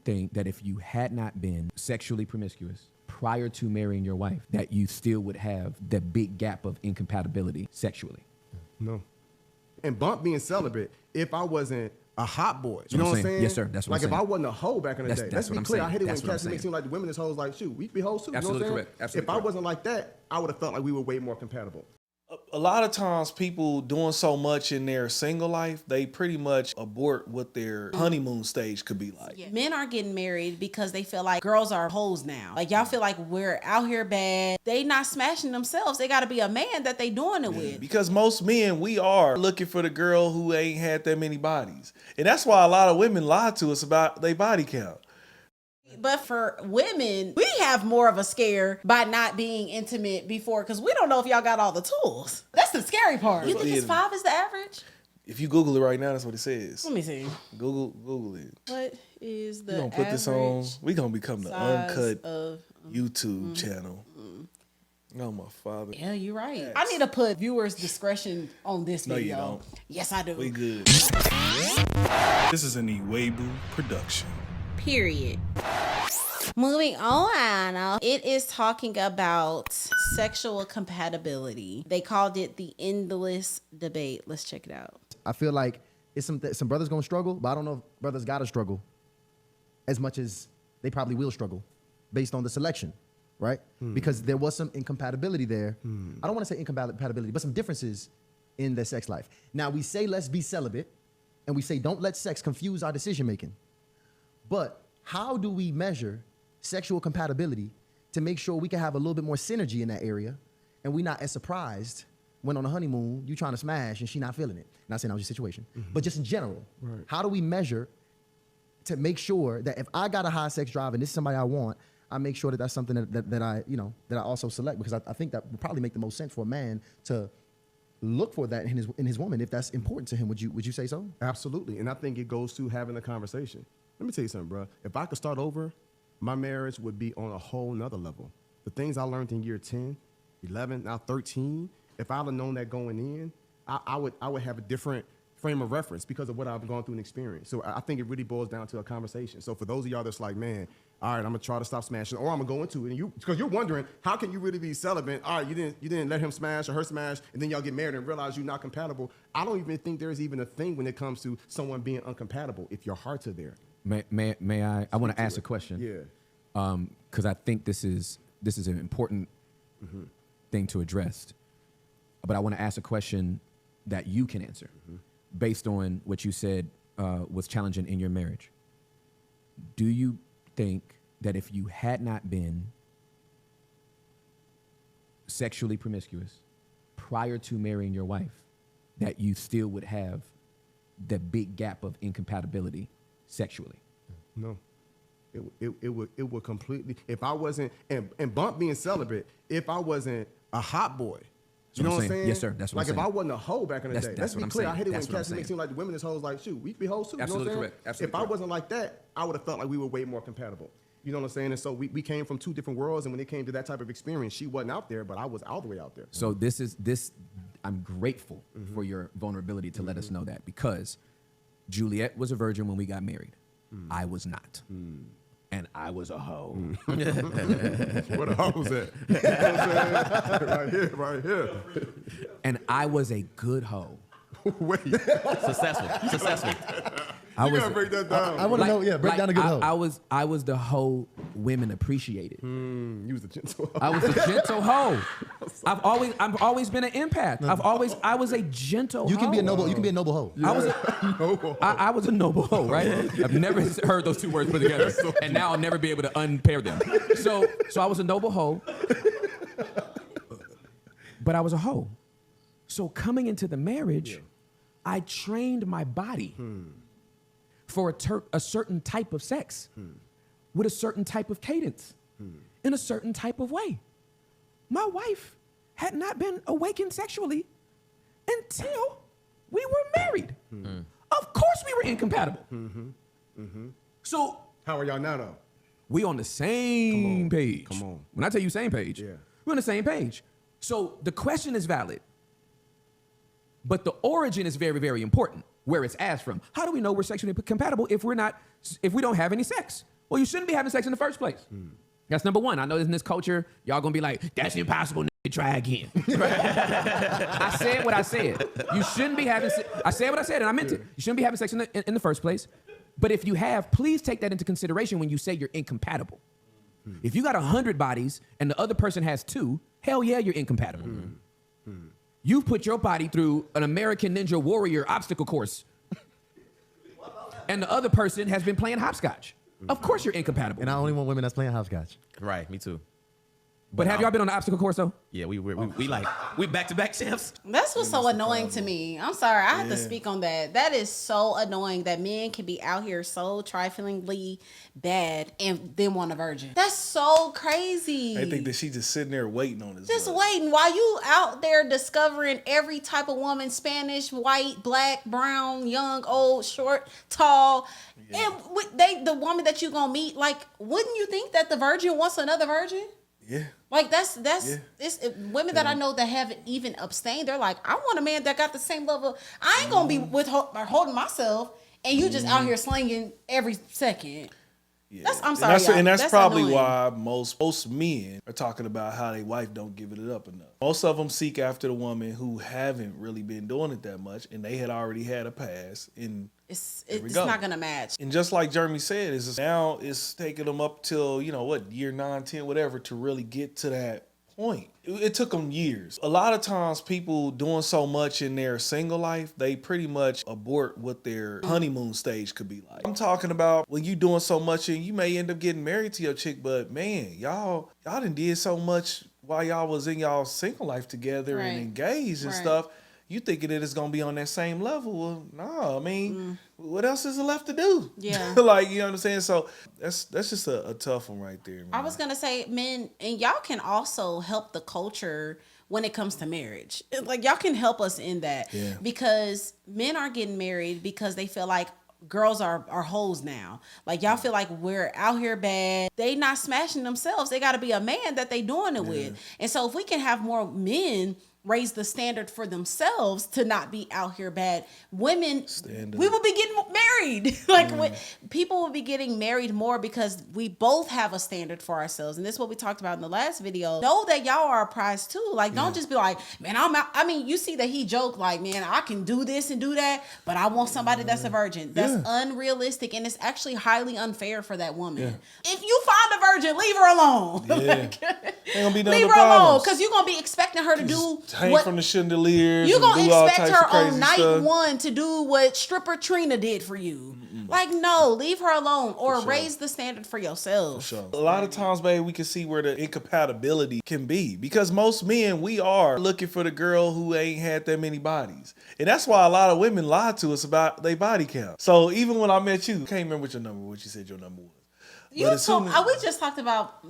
think that if you had not been sexually promiscuous prior to marrying your wife, that you still would have the big gap of incompatibility sexually? No. And bump being celibate, if I wasn't a hot boy, you know what I'm saying? Yes, sir. That's what I'm saying. Like if I wasn't a hoe back in the day. Let's be clear. I hate it when cats make it seem like the women is hoes. Like, shoot, we be hoes too. Absolutely you know what I'm correct. saying? Absolutely if correct. I wasn't like that, I would have felt like we were way more compatible. A lot of times people doing so much in their single life, they pretty much abort what their honeymoon stage could be like. Yeah. Men are getting married because they feel like girls are hoes now. Like y'all feel like we're out here bad. They not smashing themselves. They got to be a man that they doing it with. Because most men, we are looking for the girl who ain't had that many bodies. And that's why a lot of women lie to us about their body count. But for women, we have more of a scare by not being intimate before because we don't know if y'all got all the tools. That's the scary part. You think it's 5 is the average? If you Google it right now, that's what it says. Let me see. Google it. What is the We're going to put this on. We're going to become the uncut of, YouTube channel. Oh, my father. Yeah, you're right. Yes. I need to put viewers' discretion on this video. No, you don't. Yes, I do. We good. This is an Iwebu production. Period. Moving on, it is talking about sexual compatibility. They called it the endless debate. Let's check it out. I feel like it's some brothers gonna struggle, but I don't know if brothers gotta struggle as much as they probably will struggle based on the selection, right? Because there was some incompatibility there. I don't want to say incompatibility, but some differences in their sex life. Now we say let's be celibate, and we say don't let sex confuse our decision making. But how do we measure sexual compatibility to make sure we can have a little bit more synergy in that area and we're not as surprised when on a honeymoon you trying to smash and she not feeling it? Not saying that was your situation, but just in general, how do we measure to make sure that if I got a high sex drive and this is somebody I want, I make sure that that's something that I, you know, that I also select, because I think that would probably make the most sense for a man to look for that in his woman if that's important to him. Would you say so? Absolutely. And I think it goes to having a conversation. Let me tell you something, bro. If I could start over, my marriage would be on a whole nother level. The things I learned in year 10, 11, now 13, if I'd have known that going in, I would have a different frame of reference because of what I've gone through and experienced. So I think it really boils down to a conversation. So for those of y'all that's like, man, all right, I'm gonna try to stop smashing, or I'm gonna go into it, and because you're wondering, how can you really be celibate? All right, you didn't let him smash or her smash, and then y'all get married and realize you're not compatible. I don't even think there's even a thing when it comes to someone being uncompatible if your hearts are there. May I? I want to ask a question. Yeah. Because I think this is an important thing to address. But I want to ask a question that you can answer based on what you said was challenging in your marriage. Do you think that if you had not been sexually promiscuous prior to marrying your wife, that you still would have the big gap of incompatibility sexually? No. It would completely, if I wasn't, and bump being celibate, if I wasn't a hot boy, you know what I'm saying? Yes, sir. That's what I'm saying. Like if I wasn't a hoe back in the day. Let's be clear. I hate it when cats make it seem like the women is hoes. Like, shoot, we be hoes too. Absolutely you know what I'm correct. Absolutely if I wasn't like that, I would have felt like we were way more compatible. You know what I'm saying? And so we came from two different worlds, and when it came to that type of experience, she wasn't out there, but I was all the way out there. So I'm grateful for your vulnerability to let us know that, because Juliet was a virgin when we got married. I was not. And I was a hoe. Where the hoes at? You know what I'm saying? Right here. And I was a good hoe. Wait. Successful. You gotta break that down. I want to know. Yeah, break down a good hoe. I was the hoe women appreciated. You was the gentle hoe. I was a gentle hoe. I've always been an empath. I was a gentle hoe. You can be a noble hoe. Yeah. I was a noble hoe, right? I've never heard those two words put together, and now I'll never be able to unpair them. So I was a noble hoe, but I was a hoe. So coming into the marriage, I trained my body for a certain type of sex with a certain type of cadence in a certain type of way. My wife had not been awakened sexually until we were married. Of course we were incompatible. So how are y'all now though? We on the same page. Come on. When I tell you same page, we're on the same page. So the question is valid, but the origin is very, very important. where it's asked from. How do we know we're sexually compatible if we don't have any sex? Well, you shouldn't be having sex in the first place. That's number one. I know in this culture, y'all gonna be like, that's impossible, nigga, try again. I said what I said. You shouldn't be having I said what I said, and I meant it. You shouldn't be having sex in the first place. But if you have, please take that into consideration when you say you're incompatible. If you got 100 bodies and the other person has 2, hell yeah, you're incompatible. You've put your body through an American Ninja Warrior obstacle course. And the other person has been playing hopscotch. Of course you're incompatible. And I only want women that's playing hopscotch. Right, me too. But have y'all been on the obstacle course though? Yeah, we back-to-back champs. That's what's so annoying to me. I'm sorry, I have to speak on that. That is so annoying that men can be out here so triflingly bad and then want a virgin. That's so crazy. They think that she just sitting there waiting on this. Just waiting while you out there discovering every type of woman: Spanish, white, black, brown, young, old, short, tall. Yeah. And the woman that you gonna meet, like, wouldn't you think that the virgin wants another virgin? Yeah. Like that's it's women that I know that haven't even abstained. They're like, I want a man that got the same level. I ain't gonna be holding myself, and you just out here slinging every second. Yeah. I'm sorry, and that's probably annoying. why most men are talking about how their wife don't give it up enough. Most of them seek after the woman who haven't really been doing it that much, and they had already had a past. And it's not gonna match. And just like Jeremy said, now it's taking them up till year 9, 10, whatever, to really get to that point. It took them years. A lot of times people doing so much in their single life, they pretty much abort what their honeymoon stage could be like. I'm talking about when you doing so much and you may end up getting married to your chick, but man, y'all done did so much while y'all was in y'all single life together and engaged and stuff. You thinking that it's gonna be on that same level? Well, no, I mean, what else is there left to do? Yeah, like, you know what I'm saying. So that's just a tough one right there, man. I was gonna say, men, and y'all can also help the culture when it comes to marriage. Like, y'all can help us in that because men are getting married because they feel like girls are hoes now. Like, y'all feel like we're out here bad. They not smashing themselves. They got to be a man that they doing it with. And so if we can have more men raise the standard for themselves to not be out here bad, women, we will be getting married. Like, people will be getting married more because we both have a standard for ourselves. And this is what we talked about in the last video. Know that y'all are a prize too. Like, don't just be like, man, I'm out. I mean, you see that he joked like, man, I can do this and do that, but I want somebody that's a virgin. That's unrealistic, and it's actually highly unfair for that woman. If you find a virgin, leave her alone. Like, leave her alone, because you're gonna be expecting her to do hang from the chandeliers. You're gonna expect her on night stuff. 1 to do what stripper Trina did for you. Like, no, leave her alone, or raise the standard for yourself. For sure. A lot of times, babe, we can see where the incompatibility can be, because most men, we are looking for the girl who ain't had that many bodies. And that's why a lot of women lie to us about their body count. So even when I met you, I can't remember what you said your number was. We just talked about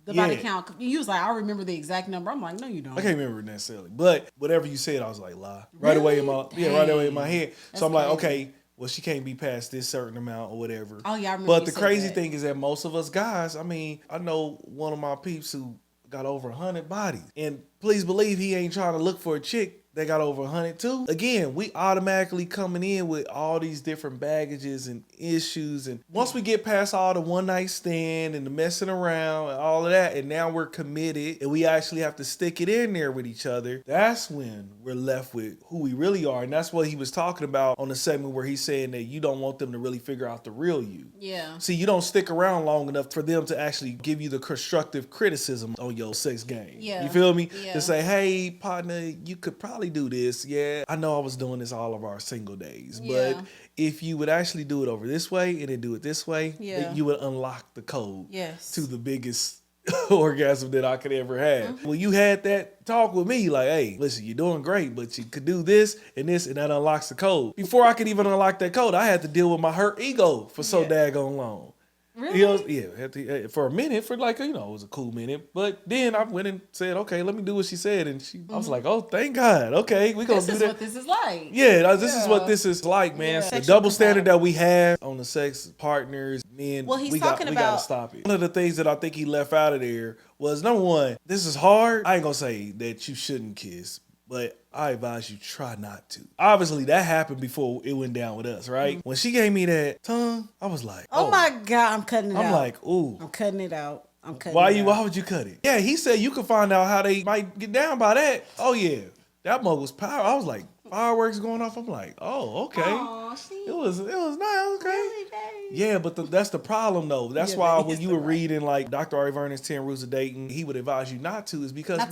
the body count. You was like, I remember the exact number. I'm like, no, you don't. I can't remember it necessarily, but whatever you said, I was like, lie. Right away in my head. That's so I'm like, okay, well, she can't be past this certain amount or whatever. Oh yeah, I remember. But the crazy thing is that most of us guys, I mean, I know one of my peeps who got over 100 bodies, and please believe he ain't trying to look for a chick that got over 100 too. Again, we automatically coming in with all these different baggages and issues, and once we get past all the one night stand and the messing around and all of that, and now we're committed and we actually have to stick it in there with each other, that's when we're left with who we really are. And that's what he was talking about on the segment where he's saying that you don't want them to really figure out the real you. Yeah. See, you don't stick around long enough for them to actually give you the constructive criticism on your sex game. Yeah. You feel me? Yeah. To say, hey, partner, you could probably do this. Yeah, I know I was doing this all of our single days, but if you would actually do it over this way and then do it this way, you would unlock the code to the biggest orgasm that I could ever have. When you had that talk with me, like, hey, listen, you're doing great, but you could do this, and that unlocks the code. Before I could even unlock that code, I had to deal with my hurt ego for so daggone long. Really? For a minute, for like, it was a cool minute. But then I went and said, okay, let me do what she said. And I was like, oh, thank God. Okay, we're going to do that. This is what this is like. Yeah, this is what this is like, man. The double standard that we have on the sex partners, men, we got to stop it. One of the things that I think he left out of there was, number one, this is hard. I ain't going to say that you shouldn't kiss. But I advise you try not to. Obviously, that happened before it went down with us, right? When she gave me that tongue, I was like, oh my God, I'm cutting it out. I'm like, ooh. I'm cutting it out. Why would you cut it? Yeah, he said you could find out how they might get down by that. Oh yeah, that mug was power. I was like, fireworks going off. I'm like, oh okay. Aw, see? It was nice. Okay. Really, babe? Yeah, but that's the problem though. That's why when you were reading like Dr. Ari Vernon's 10 Rules of Dating, he would advise you not to, is because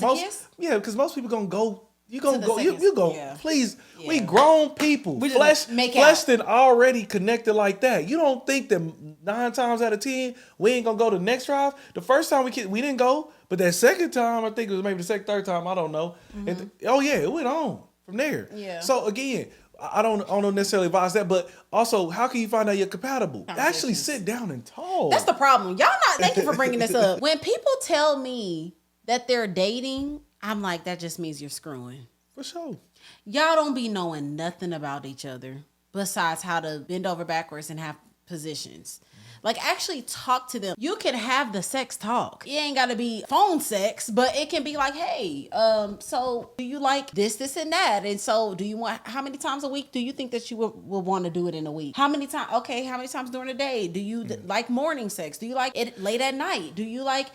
because most people gonna go. You gonna go. You go. Yeah. Please, we grown people. We flesh then already connected like that. You don't think that 9 times out of 10 we ain't gonna go to the next drive? The first time we didn't go, but that second time, I think it was maybe the third time. I don't know. It went on from there. Yeah. So again, I don't necessarily advise that, but also, how can you find out you're compatible? Actually, sit down and talk. That's the problem. Y'all not. Thank you for bringing this up. When people tell me that they're dating, I'm like, that just means you're screwing. For sure. Y'all don't be knowing nothing about each other besides how to bend over backwards and have positions. Like, actually talk to them. You can have the sex talk. It ain't got to be phone sex, but it can be like, hey, so do you like this, and that? And so do you want, how many times a week do you think that you will want to do it in a week? How many times? Okay, how many times during the day? Do you like morning sex? Do you like it late at night? Do you like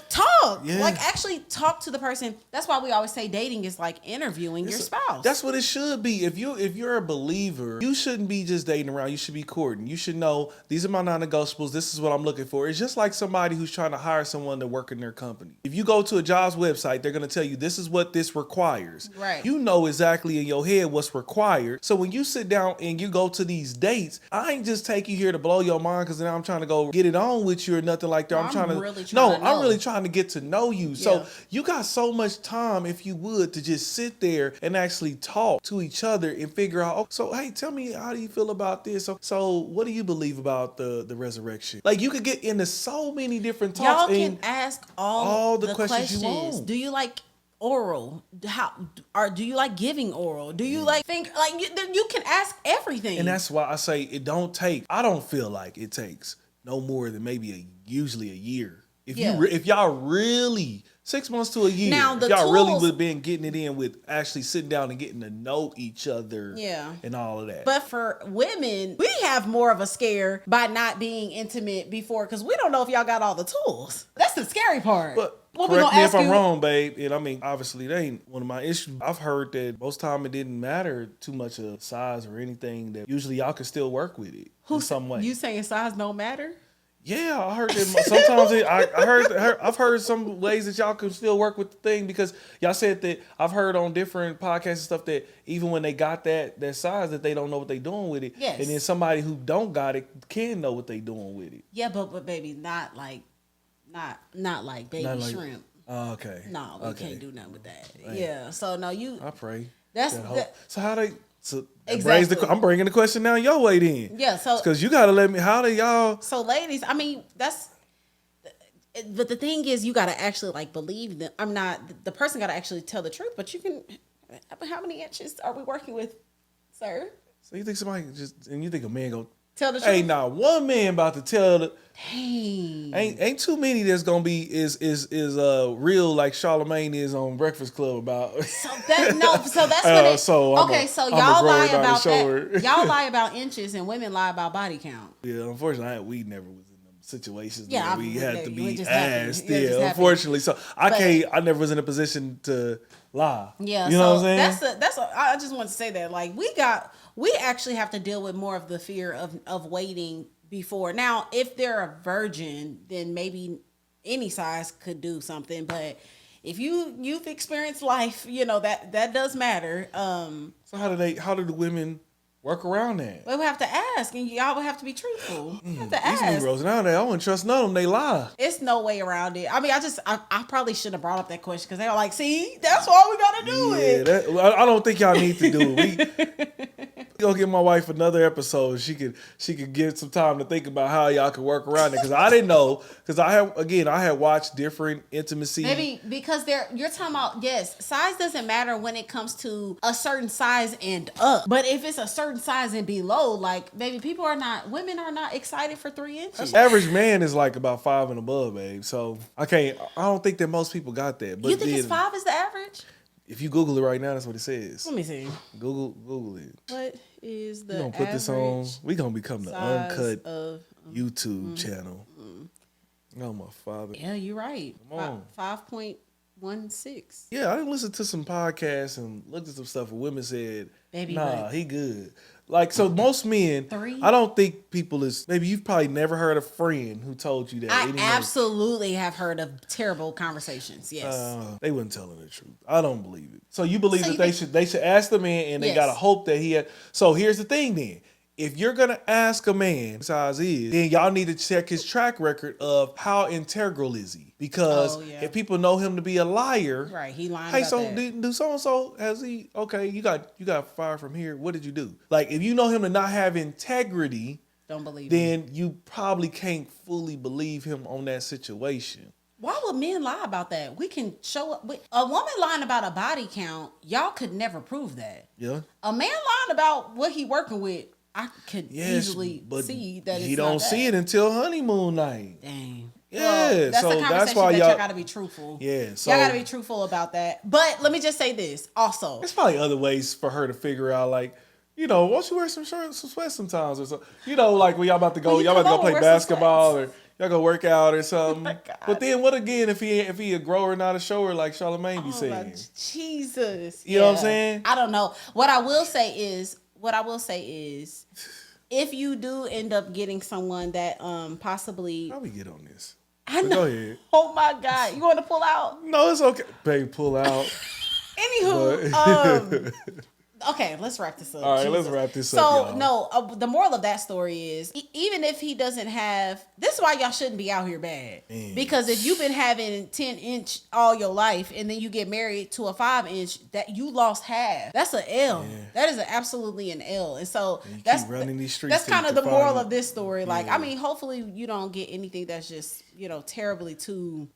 talk? Yeah. Like, actually talk to the person. That's why we always say dating is like interviewing your spouse. That's what it should be. If you're a believer, you shouldn't be just dating around. You should be courting. You should know, these are my non-negotiables. This is what I'm looking for. It's just like somebody who's trying to hire someone to work in their company. If you go to a jobs website, they're going to tell you this is what this requires. Right. You know exactly in your head what's required. So when you sit down and you go to these dates, I ain't just take you here to blow your mind because now I'm trying to go get it on with you or nothing like that. I'm really trying to get to know you. Yeah. So you got so much time, if you would, to just sit there and actually talk to each other and figure out, oh, so hey, tell me, how do you feel about this? So what do you believe about the resurrection? Like, you could get into so many different talks. Y'all can ask all the questions you want. Do you like oral? Do you like giving oral? Do you like think like you can ask everything? And that's why I say I don't feel like it takes no more than maybe usually a year. If y'all really 6 months to a year, now, y'all really would have been getting it in with actually sitting down and getting to know each other, and all of that. But for women, we have more of a scare by not being intimate before, because we don't know if y'all got all the tools. That's the scary part. But correct me if I'm wrong, babe. And I mean, obviously, that ain't one of my issues. I've heard that most time it didn't matter too much of size or anything. That usually y'all can still work with it in some way. You saying size don't matter? Yeah, I heard that sometimes. I've heard some ways that y'all can still work with the thing, because y'all said that I've heard on different podcasts and stuff that even when they got that size, that they don't know what they doing with it. Yes. And then somebody who don't got it can know what they doing with it. Yeah, but baby, not like baby shrimp. Oh, okay. No, we can't do nothing with that. Man. Yeah. So no, I pray. So how they? So exactly. I'm bringing the question now your way then. Yeah, so because you gotta let me. How do y'all? So ladies, I mean but the thing is, you gotta actually like believe them. I'm not the person gotta actually tell the truth. But you can. How many inches are we working with, sir? So you think somebody you think a man go tell the truth? Hey, now one man about to tell the. Dang. Ain't too many that's gonna be is real like Charlemagne is on Breakfast Club about. So that's what it. So y'all lie about that. Y'all lie about inches and women lie about body count. Yeah, unfortunately, we never was in them situations where we had to be asked. Unfortunately, so I never was in a position to lie. Yeah, you know what I'm saying? I just want to say that like we actually have to deal with more of the fear of waiting. Before. Now, if they're a virgin, then maybe any size could do something. But if you've experienced life, you know that does matter. So how do the women work around that? We have to ask, and y'all would have to be truthful. You have to ask. These Negroes nowadays, I wouldn't trust none of them. They lie. It's no way around it. I mean, I probably shouldn't have brought up that question because they were like, "See, that's why we gotta do it." I don't think y'all need to do it. We gonna give my wife another episode. She could get some time to think about how y'all could work around it, because I didn't know, because I had watched different intimacy. Maybe because you're talking about, yes, size doesn't matter when it comes to a certain size and up, but if it's a certain size and below, like women are not excited for 3 inches. Average man is like about 5 and above, babe. So I don't think that most people got that. But you think it's 5 is the average? If you Google it right now, that's what it says. Let me see. Google it. What is the We're gonna put this on. We're gonna become the uncut of, YouTube channel. Oh my father. Yeah, you're right. Come on. 5.16. Yeah, I didn't listen to some podcasts and looked at some stuff where women said, Baby nah, butt. he good. Like, so most men, 3. I don't think people is, maybe you've probably never heard a friend who told you that. I absolutely have heard of terrible conversations. Yes. They wasn't telling the truth. I don't believe it. So you believe that they should ask the man and they gotta hope that he had. So here's the thing then. If you're gonna ask a man what size is, then y'all need to check his track record of how integral is he. Because if people know him to be a liar, right? He lying. Hey, about so that. do so and so has he? Okay, you got fired from here. What did you do? Like, if you know him to not have integrity, don't believe. Then you probably can't fully believe him on that situation. Why would men lie about that? We can show up. A woman lying about a body count, y'all could never prove that. Yeah. A man lying about what he working with, I could easily see that he don't see it until honeymoon night. Dang. Yeah, well, that's so a conversation that's why y'all gotta be truthful. Yeah, so y'all gotta be truthful about that. But let me just say this also. There's probably other ways for her to figure out, like, you know, why don't you wear some shirts, some sweats sometimes or something? You know, like when y'all about to go play basketball or y'all go work out or something. Oh, but then what again if he a grower not a shower like Charlamagne be saying? Jesus. You know what I'm saying? I don't know. What I will say is if you do end up getting someone that possibly how we get on this? I know. Go ahead. Oh my God. You want to pull out? No, it's okay. Babe, pull out. Anywho, okay, let's wrap this up. All right, Jesus. let's wrap this up. So, no, the moral of that story is even if he doesn't have, this is why y'all shouldn't be out here bad. Man. Because if you've been having 10-inch all your life and then you get married to a 5-inch, that you lost half. That's an L. Yeah. That is absolutely an L. And so that's running these streets. That's kind of the moral of this story. Like, I mean, hopefully you don't get anything that's just, you know, terribly too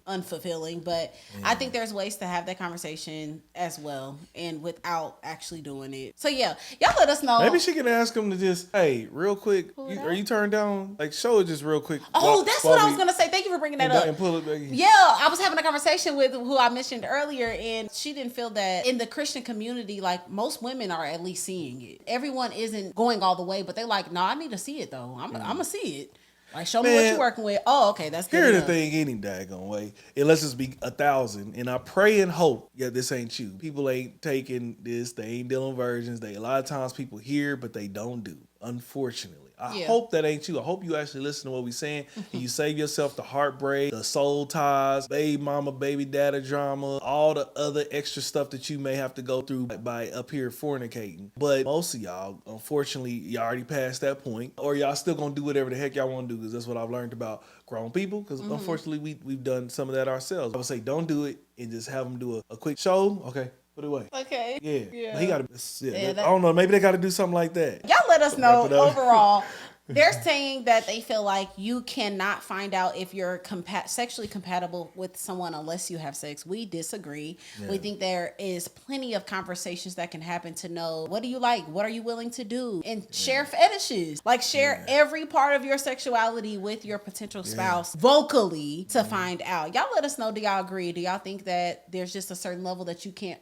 unfulfilling. But I think there's ways to have that conversation as well and without actually doing it. So yeah, y'all let us know. Maybe she can ask him to just, hey, real quick, are you turned down? Like, show it just real quick. Oh, that's what I was gonna say. Thank you for bringing that up. And pull it back in. Yeah, I was having a conversation with who I mentioned earlier, and she didn't feel that in the Christian community, like most women are at least seeing it. Everyone isn't going all the way, but they like, no, I need to see it though. I'm gonna see it. Like, show me what you're working with. Oh, okay, that's good. Here's the thing, any daggone way. Unless it's be 1,000, and I pray and hope, this ain't you. People ain't taking this. They ain't dealing virgins. A lot of times people hear, but they don't do. Unfortunately. I hope that ain't you. I hope you actually listen to what we're saying and you save yourself the heartbreak, the soul ties, baby mama, baby daddy drama, all the other extra stuff that you may have to go through by up here fornicating. But most of y'all, unfortunately, y'all already passed that point, or y'all still gonna do whatever the heck y'all want to do, because that's what I've learned about grown people, because unfortunately we've done some of that ourselves. I would say don't do it and just have them do a quick show. Okay. Put it away. Okay. Yeah. But he got to. I don't know. Maybe they got to do something like that. Y'all let us know overall. They're saying that they feel like you cannot find out if you're sexually compatible with someone unless you have sex. We disagree. Yeah. We think there is plenty of conversations that can happen to know what do you like, what are you willing to do, and share fetishes. Like, share every part of your sexuality with your potential spouse vocally to find out. Y'all let us know. Do y'all agree? Do y'all think that there's just a certain level that you can't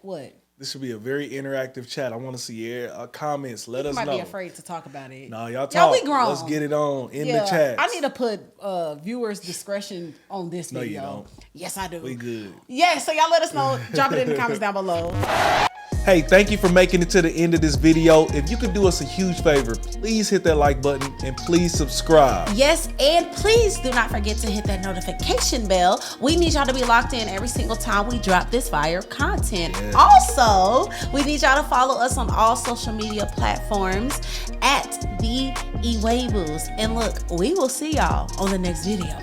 This should be a very interactive chat. I want to see comments. Let us know. You might be afraid to talk about it. No, y'all talk. Y'all, we grown. Let's get it on in the chat. I need to put viewers' discretion on this video. No, you don't. Yes, I do. We good. Yeah, so y'all let us know. Drop it in the comments down below. Hey, thank you for making it to the end of this video. If you could do us a huge favor, please hit that like button and please subscribe. Yes, and please do not forget to hit that notification bell. We need y'all to be locked in every single time we drop this fire content. Yeah. Also, we need y'all to follow us on all social media platforms at the Ewables. And look, we will see y'all on the next video.